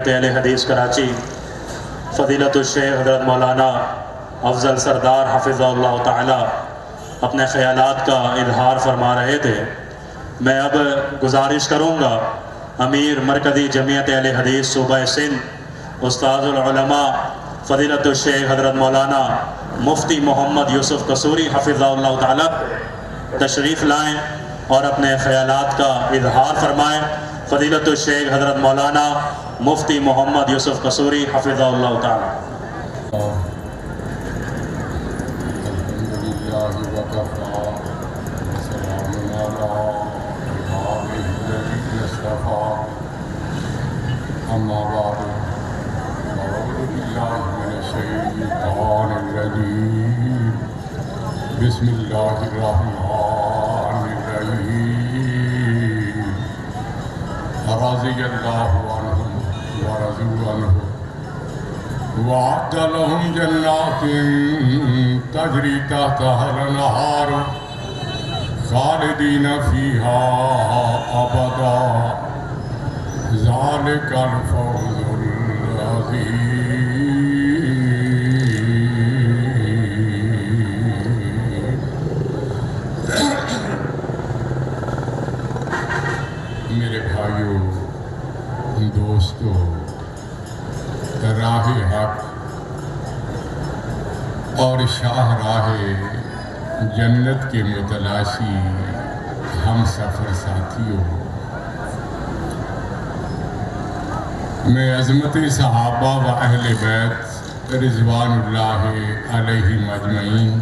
جمعیت اہل حدیث کراچی فضیلت الشیخ حضرت مولانا افضل سردار حفظہ اللہ تعالی اپنے خیالات کا اظہار فرما رہے تھے۔ میں اب گزارش کروں گا امیر مرکزی جمعیت اہل حدیث صوبہ سندھ استاذ العلماء فضیلت الشیخ حضرت مولانا مفتی محمد یوسف قصوری حفظہ اللہ تعالی تشریف لائیں اور اپنے خیالات کا اظہار فرمائیں۔ فضیلت الشیخ حضرت مولانا مفتی محمد یوسف قصوری حفظہ اللہ تعالی۔ أما بعد أعوذ بالله من الشيطان الرجيم بسم الله الرحمن الرحيم رضي الله عنهم ورضوا عنه وأعد لهم جنات تجري تحتها الأنهار خالدين فيها أبدا ذلك الفوز العظيم۔ میرے بھائیوں، دوستوں، راہ حق اور شاہ راہ جنت کے متلاشی ہم سفر ساتھیوں، میں عظمت صحابہ و اہل بیت رضوان اللہ علیہم اجمعین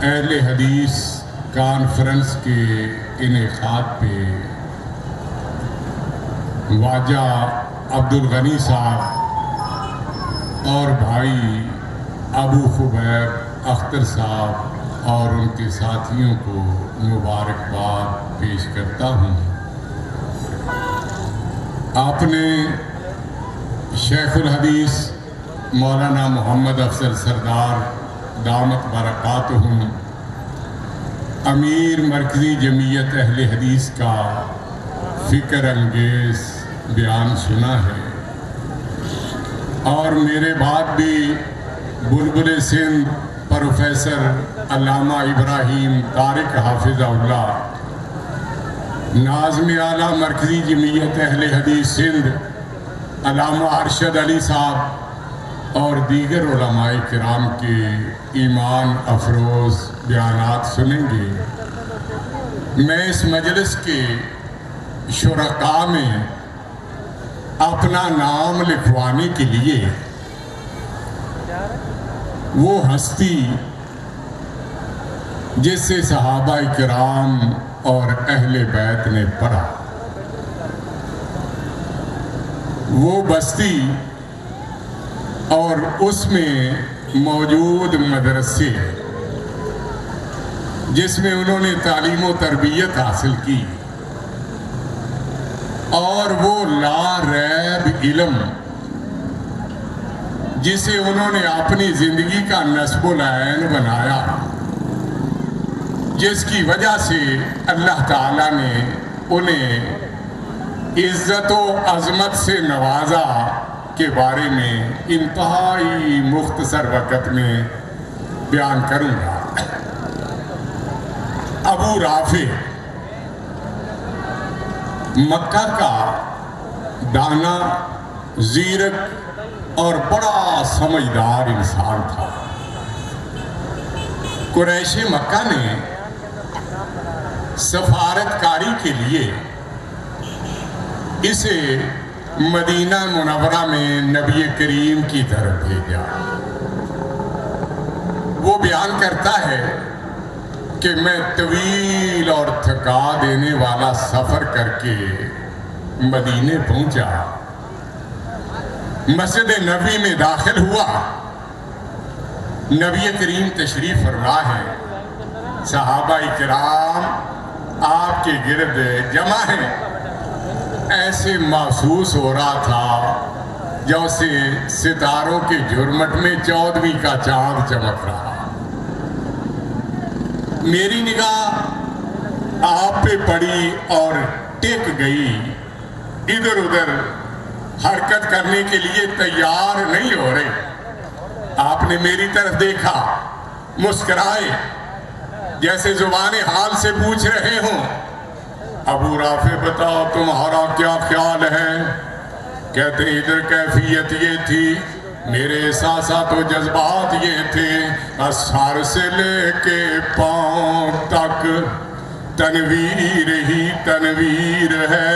اہل حدیث کانفرنس کے انعقاد پہ واجہ عبدالغنی صاحب اور بھائی ابو خبیب اختر صاحب اور ان کے ساتھیوں کو مبارکباد پیش کرتا ہوں۔ آپ نے شیخ الحدیث مولانا محمد افضل سردار دامت برکاتہم امیر مرکزی جمعیت اہل حدیث کا فکر انگیز بیان سنا ہے، اور میرے بعد بھی بلبل سندھ پروفیسر علامہ ابراہیم طارق حافظہ اللہ، ناظم اعلیٰ مرکزی جمعیت اہل حدیث سندھ علامہ ارشد علی صاحب اور دیگر علماء کرام کے ایمان افروز بیانات سنیں گے۔ میں اس مجلس کے شرکاء میں اپنا نام لکھوانے کے لیے وہ ہستی جس سے صحابہ کرام اور اہل بیت نے پڑھا، وہ بستی اور اس میں موجود مدرسے جس میں انہوں نے تعلیم و تربیت حاصل کی، اور وہ لا ریب علم جسے انہوں نے اپنی زندگی کا نصب العین بنایا، جس کی وجہ سے اللہ تعالیٰ نے انہیں عزت و عظمت سے نوازا کے بارے میں انتہائی مختصر وقت میں بیان کروں گا۔ ابو رافع مکہ کا دانا، زیرک اور بڑا سمجھدار انسان تھا۔ قریش مکہ نے سفارت کاری کے لیے اسے مدینہ منورہ میں نبی کریم کی طرف بھیجا۔ وہ بیان کرتا ہے کہ میں طویل اور تھکا دینے والا سفر کر کے مدینے پہنچا، مسجد نبوی میں داخل ہوا، نبی کریم تشریف فرما ہے، صحابہ کرام آپ کے گرد جمع ہیں۔ ایسے محسوس ہو رہا تھا جیسے ستاروں کے جھرمٹ میں 14ویں کا چاند چمک رہا۔ میری نگاہ آپ پہ پڑی اور ٹک گئی ادھر ادھر حرکت کرنے کے لیے تیار نہیں ہو رہے. آپ نے میری طرف دیکھا, مسکرائے, جیسے زبان حال سے پوچھ رہے ہوں, ابو رافع بتاؤ تمہارا کیا خیال ہے؟ کہتے ادھر کیفیت یہ تھی, میرے احساسات و جذبات یہ تھے, سر سے لے کے پاؤں تک تنویر ہی تنویر ہے.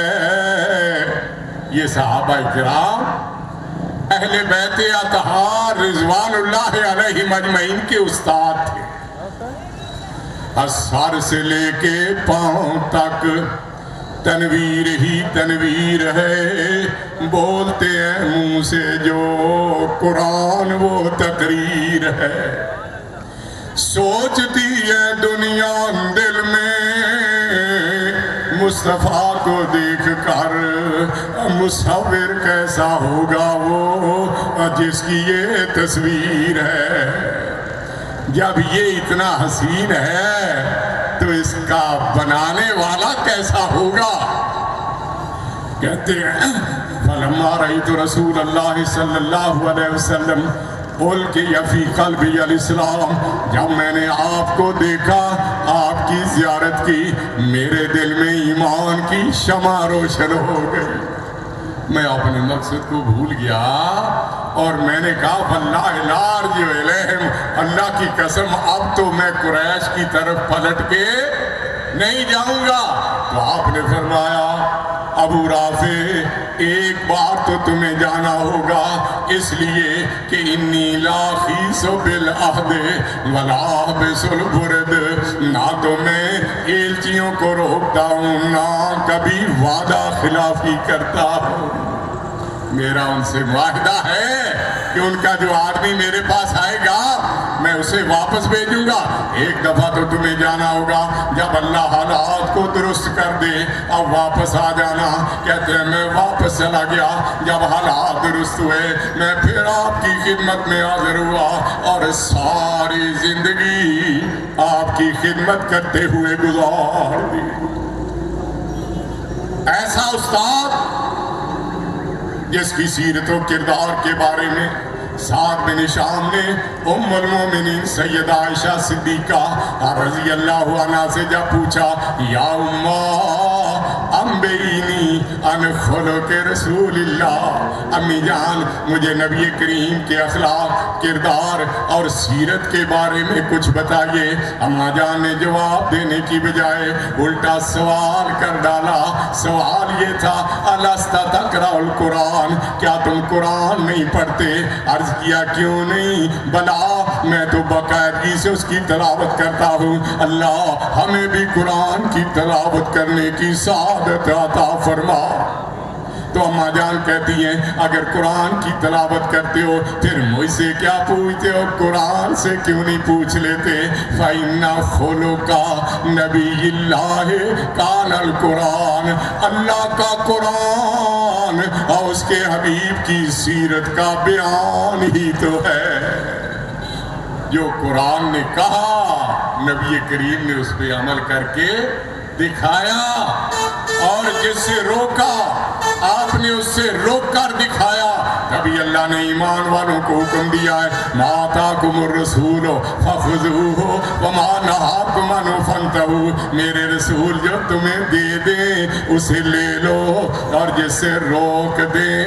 یہ صحابہ کرام اہل بیت اطہار رضوان اللہ علیہم اجمعین کے استاد تھے. سر سے لے کے پاؤں تک تنویر ہی تنویر ہے, بولتے ہیں منہ سے جو قرآن وہ تقریر ہے. سوچتی ہے دنیا دل میں مصطفیٰ کو دیکھ کر, مصور کیسا ہوگا وہ جس کی یہ تصویر ہے. جب یہ اتنا حسین ہے تو اس کا بنانے والا کیسا ہوگا؟ کہتے ہیں فلما رأیت رسول اللہ صلی اللہ علیہ وسلم القی فی قلبی الاسلام, جب میں نے آپ کو دیکھا, آپ کی زیارت کی, میرے دل میں ایمان کی شمع روشن ہو گئی. میں اپنے مقصد کو بھول گیا اور میں نے کہا واللہ لا ارجع الیہم, اللہ کی قسم اب تو میں قریش کی طرف پلٹ کے نہیں جاؤں گا. تو آپ نے فرمایا ابو رافع ایک بار تو تمہیں جانا ہوگا, اس لیے کہ انی لا خیس بالعہد ولا بس البرد, نہ تو میں ایلچیوں کو روکتا ہوں نہ کبھی وعدہ خلافی کرتا ہوں. میرا ان سے معاہدہ ہے کہ ان کا جو آدمی میرے پاس آئے گا میں اسے واپس بھیجوں گا. ایک دفعہ تو تمہیں جانا ہوگا, جب اللہ حالات کو درست کر دے اب واپس آ جانا. کہتے ہیں میں واپس چلا گیا, جب حالات درست ہوئے میں پھر آپ کی خدمت میں حاضر ہوا اور ساری زندگی آپ کی خدمت کرتے ہوئے گزار دی. ایسا استاد جس کی سیرت و کردار کے بارے میں سعد بن ہشام نے ام المومنین سیدہ عائشہ صدیقہ رضی اللہ عنہا سے جب پوچھا یا اماں انبئینی عن خلق رسول اللہ, امی جان مجھے نبی کریم کے اخلاق, کردار اور سیرت کے بارے میں کچھ بتائیے. اماں جان نے جواب دینے کی بجائے الٹا سوال کر ڈالا. سوال یہ تھا الست تقرأ القرآن, کیا تم قرآن نہیں پڑھتے؟ عرض کیا کیوں نہیں, بلا میں تو باقاعدگی سے اس کی تلاوت کرتا ہوں. اللہ ہمیں بھی قرآن کی تلاوت کرنے کی سعادت عطا فرما. تو اماں جان کہتی ہیں اگر قرآن کی تلاوت کرتے ہو پھر مجھ سے کیا پوچھتے ہو, قرآن سے کیوں نہیں پوچھ لیتے؟ فَإِنَّ خُلُقَ نَبِيِّ اللَّهِ كَانَ الْقُرْآنِ, اللہ کا قرآن اور اس کے حبیب کی سیرت کا بیان ہی تو ہے. جو قرآن نے کہا نبی کریم نے اس پہ عمل کر کے دکھایا, اور جس سے روکا آپ نے اس سے روک کر دکھایا. تبھی اللہ نے ایمان والوں کو حکم دیا ہے مَا آتَاكُمُ الرَّسُولُ فَخُذُوهُ وَمَا نَهَاكُمْ عَنْهُ فَانْتَهُوا, میرے رسول جو تمہیں دے دیں اسے لے لو, اور جس سے روک دیں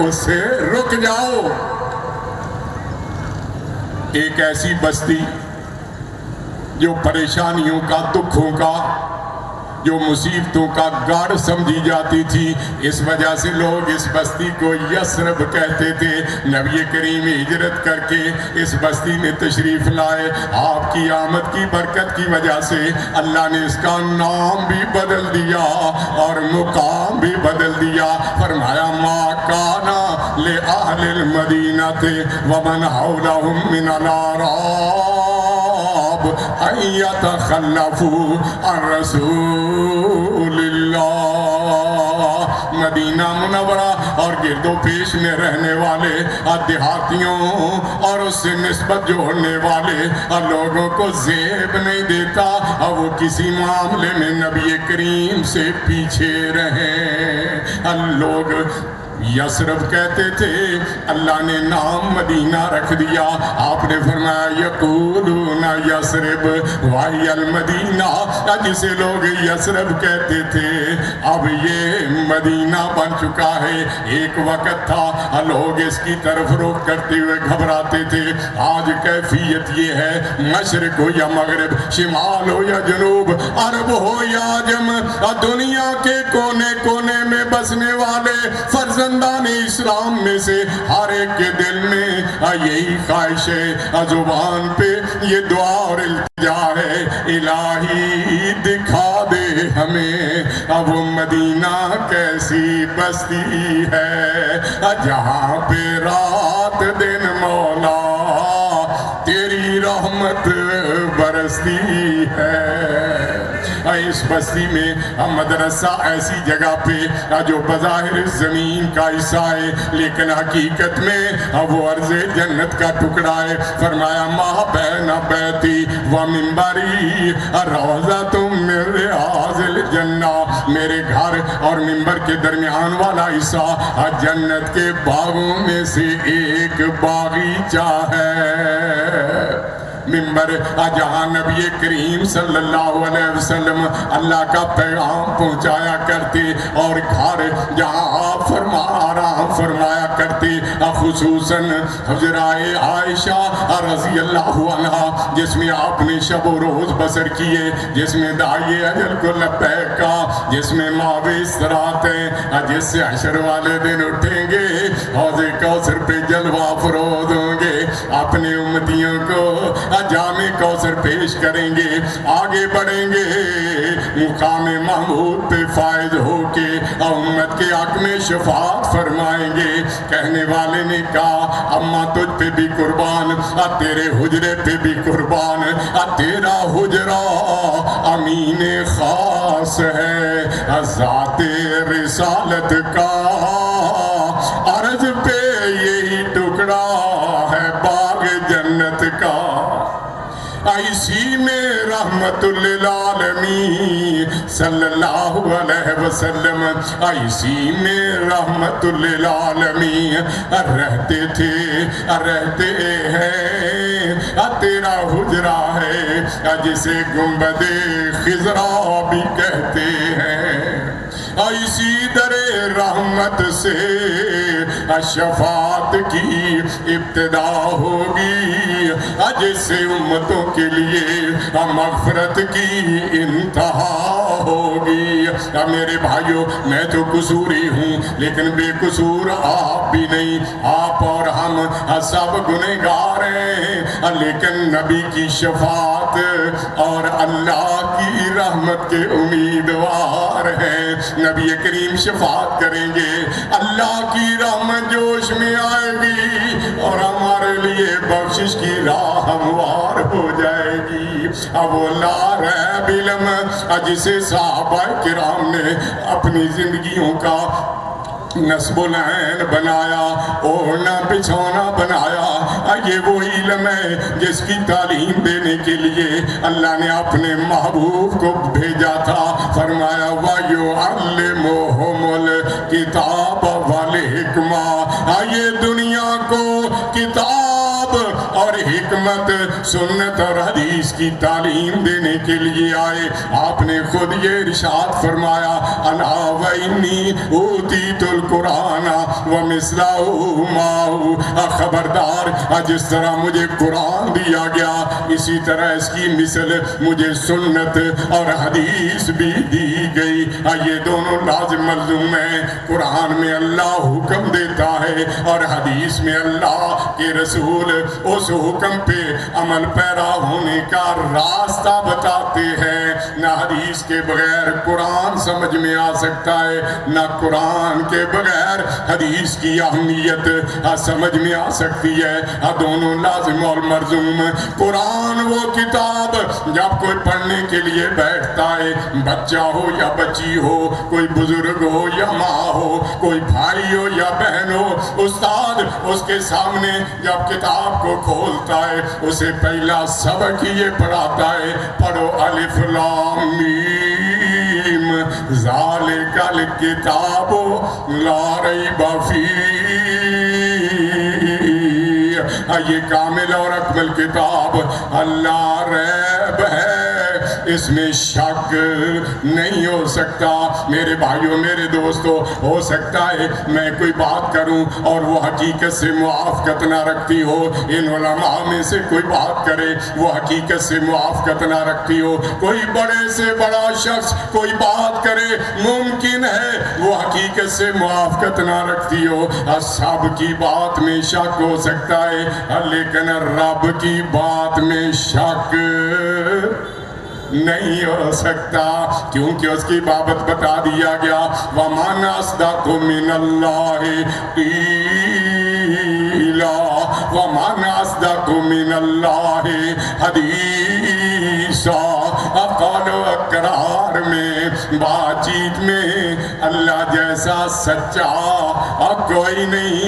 اس سے رک جاؤ. ایک ایسی بستی جو پریشانیوں کا, دکھوں کا, جو مصیبتوں کا گڑھ سمجھی جاتی تھی, اس وجہ سے لوگ اس بستی کو یثرب کہتے تھے. نبی کریم ہجرت کر کے اس بستی میں تشریف لائے, آپ کی آمد کی برکت کی وجہ سے اللہ نے اس کا نام بھی بدل دیا اور مقام بھی بدل دیا. فرمایا ما کانا لأہل المدینہ ومن حولہم من الأعراب ان یتخلفوا عن رسول اللہ. مدینہ منورہ اور گرد و پیش میں رہنے والے دیہاتیوں اور اس سے نسبت جوڑنے والے لوگوں کو زیب نہیں دیتا اور وہ کسی معاملے میں نبی کریم سے پیچھے رہیں. لوگ یسرب کہتے تھے، اللہ نے نام مدینہ رکھ دیا، آپ نے فرمایا یقولون یسرب وہی المدینہ، جسے لوگ یسرب کہتے تھے اب یہ مدینہ بن چکا ہے۔ ایک وقت تھا لوگ اس کی طرف رخ کرتے ہوئے گھبراتے تھے، آج کیفیت یہ ہے مشرق ہو یا مغرب، شمال ہو یا جنوب، عرب ہو یا عجم، دنیا کے کونے کونے میں بسنے والے فرزندان اسلام میں سے ہر ایک کے دل میں یہی خواہش ہے، زبان پہ یہ دعا اور التجا ہے، الہی دکھا دے ہمیں اب وہ مدینہ کیسی بستی ہے جہاں پہ رات دن مولا تیری رحمت برستی ہے۔ اس بستی میں مدرسہ ایسی جگہ پہ جو بظاہر زمین کا حصہ ہے لیکن حقیقت میں وہ عرض جنت کا ٹکڑا ہے۔ فرمایا ما بین بیتی و منبری روضۃ من ریاض الجنہ، میرے گھر اور منبر کے درمیان والا حصہ جنت کے باغوں میں سے ایک باغیچہ ہے۔ منبر جہاں نبی کریم صلی اللہ علیہ وسلم اللہ کا پیغام پہنچایا کرتے، اور گھر جہاں آپ آرام فرمایا کرتے، خصوصاً حجرائے عائشہ رضی اللہ عنہا جس میں آپ نے شب و روز بسر کیے، جس میں داعی اجل کو لبیک کا، جس میں ماں استراحت ہے، جس سے حشر والے دن اٹھیں گے حوض کوثر پہ جلوہ افروز ہوں گے، اپنے امتیوں کو جامِ کوثر پیش کریں گے، آگے بڑھیں گے، مقام محمود پہ فائز ہو کے امت کے حق میں شفاعت فرمائیں گے۔ کہنے والے نے کہا اماں تجھ پہ بھی قربان، تیرے حجرے پہ بھی قربان، تیرا حجرہ امین خاص ہے ذات رسالت کا، عرض پہ یہی ٹکڑا ہے باغ جنت کا، اسی میں رحمت للعالمین صلی اللہ علیہ وسلم، اسی میں رحمت للعالمین رہتے تھے، رہتے ہیں، تیرا حجرہ ہے جسے گنبد خضرا بھی کہتے ہیں، اسی در رحمت سے شفاعت کی ابتدا ہوگی، جس سے امتوں کے لیے مغفرت کی انتہا ہوگی۔ میرے بھائیوں میں تو قصوری ہوں لیکن بے قصور آپ بھی نہیں، آپ اور ہم سب گنہگار ہیں، لیکن نبی کی شفاعت اور اللہ کی رحمت کے امیدوار ہیں۔ نبی کریم شفاعت کریں گے، اللہ کی رحمت جوش میں آئے گی اور ہمارے لیے بخشش کی راہ ہموار ہو جائے گی۔ اب وہ لا ریب علم جسے صحابہ کرام نے اپنی زندگیوں کا نصب العین بنایا، اوڑھنا بچھونا بنایا، یہ وہ علم ہے جس کی تعلیم دینے کے لیے اللہ نے اپنے محبوب کو بھیجا تھا۔ فرمایا وَيُعَلِّمُهُمُ الْكِتَابَ وَالْحِکْمَةَ، یہ دنیا کو کتاب اور حکمت، سنت اور حدیث کی تعلیم دینے کے لیے آئے۔ آپ نے خود یہ ارشاد فرمایا الا وانی اوتیت القرآن ومثلہ معہ، خبردار جس طرح مجھے قرآن دیا گیا اسی طرح اس کی مثل مجھے سنت اور حدیث بھی دی گئی۔ یہ دونوں لازم ملزوم ہیں، قرآن میں اللہ حکم دیتا ہے اور حدیث میں اللہ کے رسول اس حکم پہ عمل پیرا ہونے کا راستہ بتاتے ہیں۔ نہ حدیث کے بغیر قرآن سمجھ میں آ سکتا ہے، نہ قرآن کے بغیر حدیث کی اہمیت سمجھ میں آ سکتی ہے، دونوں لازم اور مرزوم۔ قرآن وہ کتاب جب کوئی پڑھنے کے لیے بیٹھتا ہے، بچہ ہو یا بچی ہو، کوئی بزرگ ہو یا ماں ہو، کوئی بھائی ہو یا بہن ہو، استاد اس کے سامنے جب کتاب کو کھولتا ہے اسے پہلا سبق یہ پڑھاتا ہے، پڑھو الف لام میم ذالک الکتاب لا ریب فیہ، یہ کامل اور اکمل کتاب اللہ ریب ہے، اس میں شک نہیں ہو سکتا۔ میرے بھائیوں، میرے دوستوں، ہو سکتا ہے میں کوئی بات کروں اور وہ حقیقت سے موافقت نہ رکھتی ہو، ان علماء میں سے کوئی بات کرے وہ حقیقت سے موافقت نہ رکھتی ہو، کوئی بڑے سے بڑا شخص کوئی بات کرے ممکن ہے وہ حقیقت سے موافقت نہ رکھتی ہو، سب کی بات میں شک ہو سکتا ہے، لیکن رب کی بات میں شک نہیں ہو سکتا، کیونکہ اس کی بابت بتا دیا گیا وَمَنْ أَصْدَقُ مِنَ اللَّهِ قِيلًا وَمَنْ أَصْدَقُ مِنَ اللَّهِ حَدِيثًا۔ اقوال و اقرار میں، بات چیت میں اللہ جیسا سچا کوئی نہیں،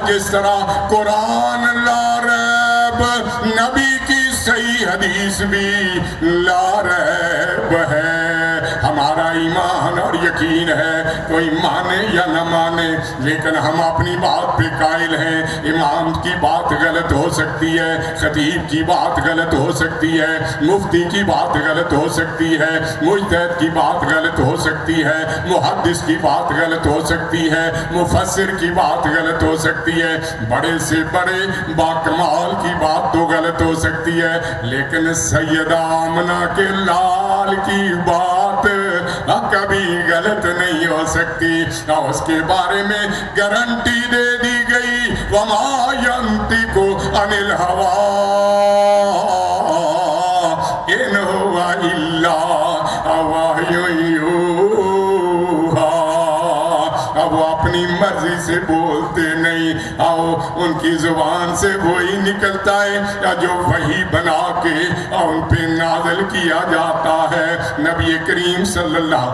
جس طرح قرآن لا ریب، نبی کی صحیح حدیث بھی لا ریب ہے۔ ہمارا ایمان اور یقین ہے، کوئی مانے یا نہ مانے لیکن ہم اپنی بات پہ قائل ہیں۔ امام کی بات غلط ہو سکتی ہے، خطیب کی بات غلط ہو سکتی ہے، مفتی کی بات غلط ہو سکتی ہے، مجتہد کی بات غلط ہو سکتی ہے، محدث کی بات غلط ہو سکتی ہے، مفسر کی بات غلط ہو سکتی ہے، بڑے سے بڑے باکمال کی بات تو غلط ہو سکتی ہے، لیکن سیدہ آمنہ کے لال کی بات کبھی غلط نہیں ہو سکتی، اور اس کے بارے میں گارنٹی دے دی گئی وَمَا يَنطِقُ عَنِ الْهَوَىٰ إِنْ هُوَ إِلَّا وَحْيٌ يُوحَىٰ۔ اب وہ اپنی مرضی سے بولتے نہیں، ان کی زبان سے وہی نکلتا ہے جو وحی بنا کے ان پہ نازل کیا جاتا ہے۔ نبی کریم صلی اللہ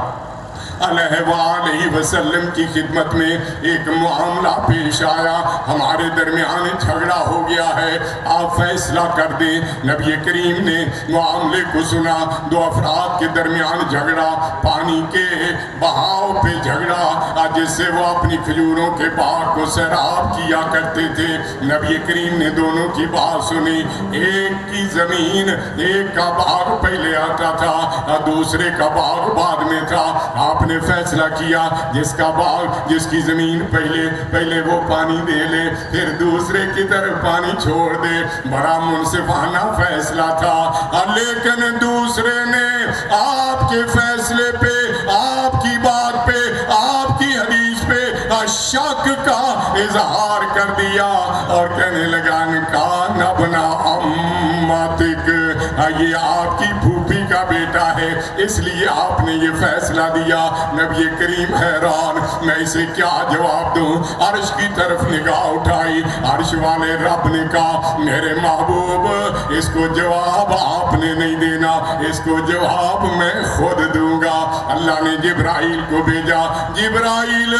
علیہ وآلہ وسلم کی خدمت میں ایک معاملہ پیش آیا، ہمارے درمیان جھگڑا ہو گیا ہے، آپ فیصلہ کر دیں۔ نبی کریم نے معاملے کو سنا، دو افراد کے درمیان جھگڑا، پانی کے بہاؤ پہ جھگڑا، جس سے وہ اپنی کھجوروں کے باغ کو سیراب کیا کرتے تھے۔ نبی کریم نے دونوں کی بات سنی، ایک کی زمین، ایک کا باغ پہلے آتا تھا، دوسرے کا باغ بعد میں تھا۔ آپ نے فیصلہ کیا جس کا باغ، جس کی زمین پہلے وہ پانی دے لے، پھر دوسرے کی طرف پانی چھوڑ دے۔ بڑا منصفانہ فیصلہ تھا، لیکن دوسرے نے آپ کے فیصلے پہ، آپ کی بات پہ، آپ کی حدیث پہ شک کا اظہار کر دیا اور کہنے لگا کان ابن عمتک، یہ آپ کی پھوپھی کا بیٹا ہے، اس لیے آپ نے یہ فیصلہ دیا۔ نبی کریم حیران، میں اسے کیا جواب دوں؟ عرش کی طرف نگاہ اٹھائی، عرش والے رب نے کہا میرے محبوب اس کو جواب آپ نے نہیں دینا، اس کو جواب میں خود دوں گا۔ اللہ نے جبرائیل کو بھیجا، جبرائیل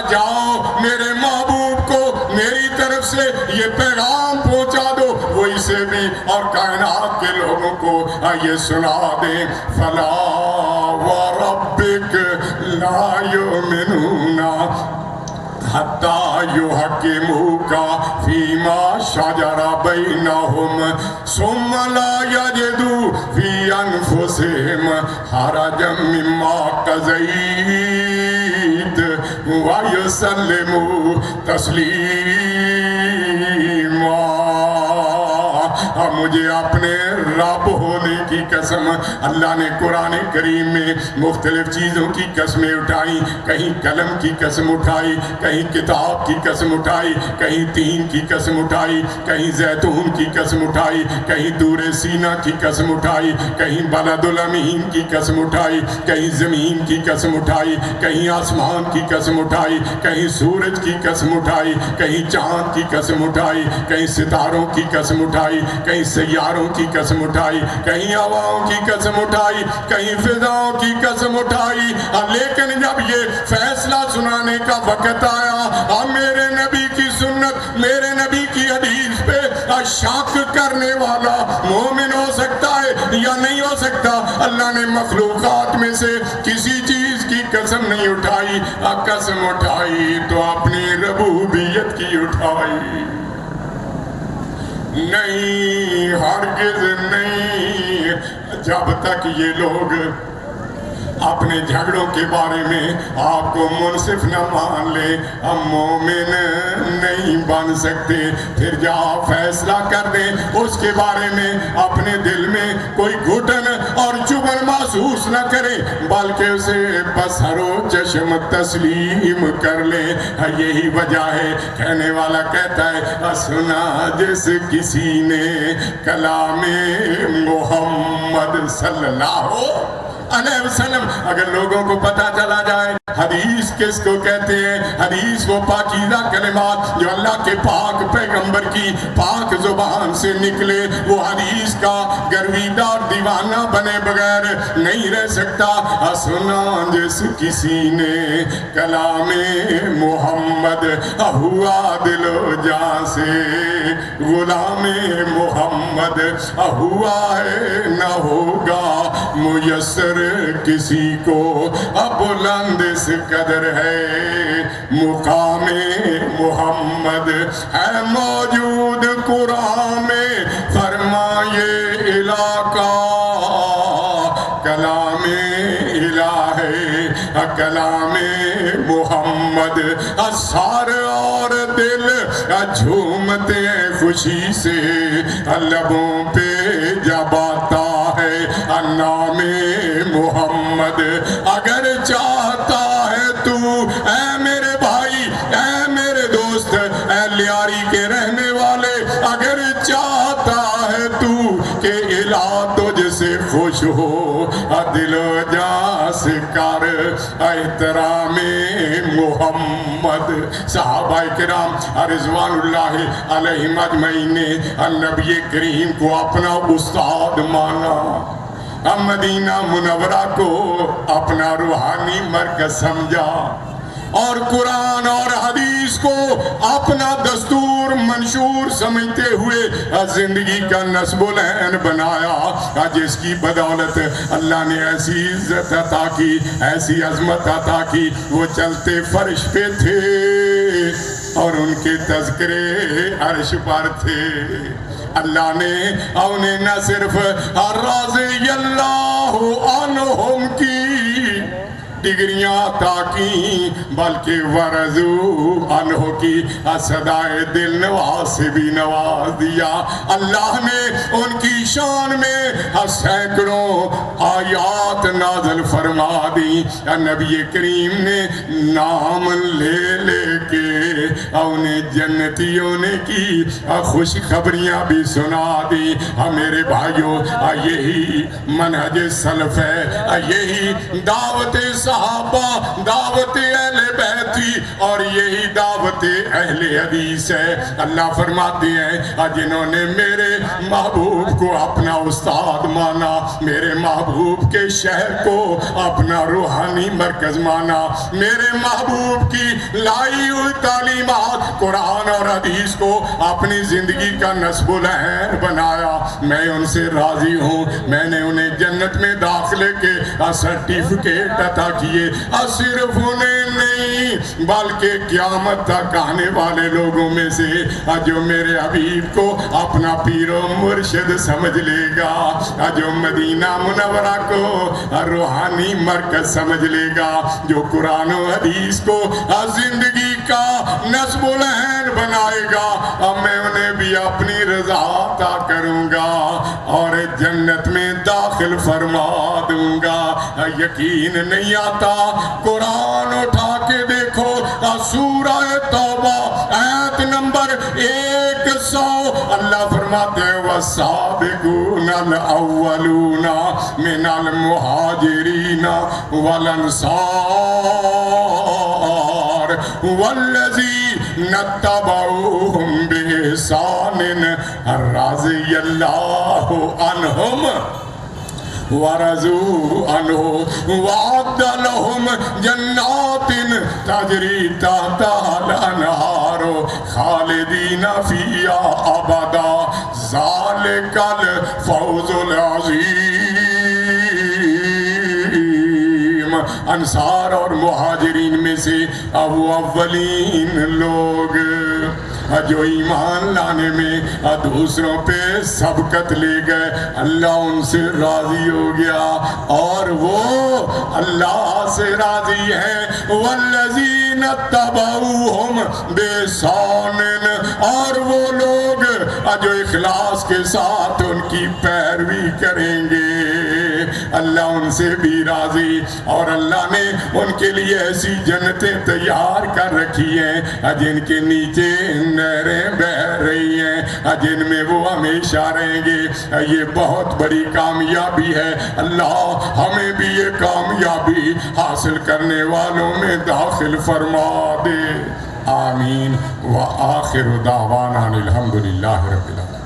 جاؤ میرے محبوب کو میری طرف سے یہ پیغام پہنچا دو، وہ اسے بھی اور کائنات کے لوگوں کو یہ سنا دیں۔ فلا وربک لا یؤمنون حتی یحکموک فیما شجر بینہم ثم لا یجدوا فی انفسہم حرجا مما قضیت ویسلموا تسلیما۔ مجھے اپنے رب ہونے کی قسم، اللہ نے قرآن کریم میں مختلف چیزوں کی قسمیں اٹھائیں، کہیں قلم کی قسم اٹھائی، کہیں کتاب کی قسم اٹھائی، کہیں تین کی قسم اٹھائی، کہیں زیتون کی قسم اٹھائی، کہیں طور سینا کی قسم اٹھائی، کہیں بلد الامین کی قسم اٹھائی، کہیں زمین کی قسم اٹھائی، کہیں آسمان کی قسم اٹھائی، کہیں سورج کی قسم اٹھائی، کہیں چاند کی قسم اٹھائی، کہیں ستاروں کی قسم اٹھائی، کہیں سیاروں کی قسم اٹھائی، کہیں ہواؤں کی قسم اٹھائی، کہیں فضاؤں کی قسم اٹھائی، لیکن جب یہ فیصلہ سنانے کا وقت آیا، میرے نبی کی سنت، میرے نبی کی حدیث پہ شک کرنے والا مومن ہو سکتا ہے یا نہیں ہو سکتا؟ اللہ نے مخلوقات میں سے کسی چیز کی قسم قسم نہیں اٹھائی، قسم اٹھائی تو اپنی ربوبیت کی اٹھائی۔ نہیں، ہرگز نہیں، جب تک یہ لوگ اپنے جھگڑوں کے بارے میں آپ کو منصف نہ مان لے، ہم مومن نہیں بن سکتے۔ پھر جا فیصلہ کر دیں اس کے بارے میں، اپنے دل میں کوئی گھٹن اور چبھن محسوس نہ کریں، بلکہ اسے بصر و چشم تسلیم کر لیں۔ یہی وجہ ہے کہنے والا کہتا ہے سنا جس کسی نے کلام محمد صلی اللہ علیہ وسلم۔ اگر لوگوں کو پتہ چلا جائے حدیث کس کو کہتے ہیں، حدیث وہ پاکیزہ کلمات جو اللہ کے پاک پیغمبر کی پاک زبان سے نکلے، وہ حدیث کا گرویدہ اور دیوانہ بنے بغیر نہیں رہ سکتا۔ سنا جس کسی نے کلام محمد ہوا دل و جان سے، غلام محمد ہوا ہے نہ ہوگا میسر کسی کو، بلند اس قدر ہے مقام محمد ہے موجود قرآن میں، فرمائے علاقہ کلام الہ ہے، کلام محمد سار اور دل جھومتے ہیں خوشی سے، لبوں پہ جب آتا ہے نام محمد، اگر چاہتا ہے تو اے میرے بھائی، اے میرے دوست، اے لیاری کے رہنے والے، اگر چاہتا ہے تو کہ الہ تجھ سے خوش ہو، دل و جان سے کر احترام محمد۔ صحابہ کرام رضوان اللہ علیہم اجمعین نے نبی کریم کو اپنا استاد مانا، مدینہ منورہ کو اپنا روحانی مرکز سمجھا، اور قرآن اور حدیث کو اپنا دستور منشور سمجھتے ہوئے زندگی کا نصب العین بنایا، جس کی بدولت اللہ نے ایسی عزت عطا کی، ایسی عظمت عطا کی، وہ چلتے فرش پہ تھے اور ان کے تذکرے عرش پر تھے۔ اللہ نے انہیں نہ صرف رضی اللہ عنہم کی ڈگریاں عطا کی، بلکہ ورضوا عنہ کی صدائے دل نواز سے بھی نواز دیا۔ اللہ نے ان کی شان میں سینکڑوں آیات نازل فرما دی، نبی کریم نے نام لے لے کے انہیں جنتیوں نے کی خوشخبریاں بھی سنا دی۔ میرے بھائیوں، یہی منہج سلف ہے، یہی دعوت صحابہ، دعوت اہل بیت تھی، اور یہی دعوت اہل حدیث ہے۔ اللہ فرماتے ہیں جنہوں نے میرے محبوب کو اپنا استاد مانا، میرے محبوب کے شہر کو اپنا روحانی مرکز مانا، میرے محبوب کی لائی ہوئی تعلیمات قرآن اور حدیث کو اپنی زندگی کا نصب العین بنایا، میں ان سے راضی ہوں۔ میں نے انہیں جنت میں داخلے کے سرٹیفکیٹ عطا کیے، صرف انہیں نہیں بلکہ قیامت تک آنے والے لوگوں میں سے جو میرے حبیب کو اپنا پیر و مرشد سمجھ لے گا، جو مدینہ منورہ کو روحانی مرکز سمجھ لے گا، جو قرآن و حدیث کو زندگی کا نصب العین بنائے گا، میں انہیں بھی اپنی رضا عطا کروں گا اور جنت میں داخل فرما دوں گا۔ یقین نہیں آتا؟ قرآن اٹھا کے دیکھو، سورہ توبہ آیت نمبر 100، اللہ فرماتے ہیں وَالسَّابِقُونَ الْأَوَّلُونَ مِنَ الْمُهَاجِرِينَ وَالْأَنصَارِ وَالَّذِينَ اتَّبَعُوهُم بِإِحْسَانٍ رَضِيَ اللَّهُ عَنْهُمْ ورضوا عنه وعد لهم جنات تجري تحتها الانهار خالدين فيها ابدا ذلك الفوز العظيم۔ انصار اور مہاجرین میں سے وہ اولین لوگ جو ایمان لانے میں دوسروں پہ سبقت لے گئے، اللہ ان سے راضی ہو گیا اور وہ اللہ سے راضی ہیں۔ والذین اتبعوہم بِإِحسان، اور وہ لوگ جو اخلاص کے ساتھ ان کی پیروی کریں گے اللہ ان سے بھی راضی، اور اللہ نے ان کے لیے ایسی جنتیں تیار کر رکھی ہیں جن کے نیچے نہریں بہہ رہی ہیں، جن میں وہ ہمیشہ رہیں گے۔ یہ بہت بڑی کامیابی ہے، اللہ ہمیں بھی یہ کامیابی حاصل کرنے والوں میں داخل فرما دے، آمین۔ وآخر دعوانا الحمدللہ رب العالمین۔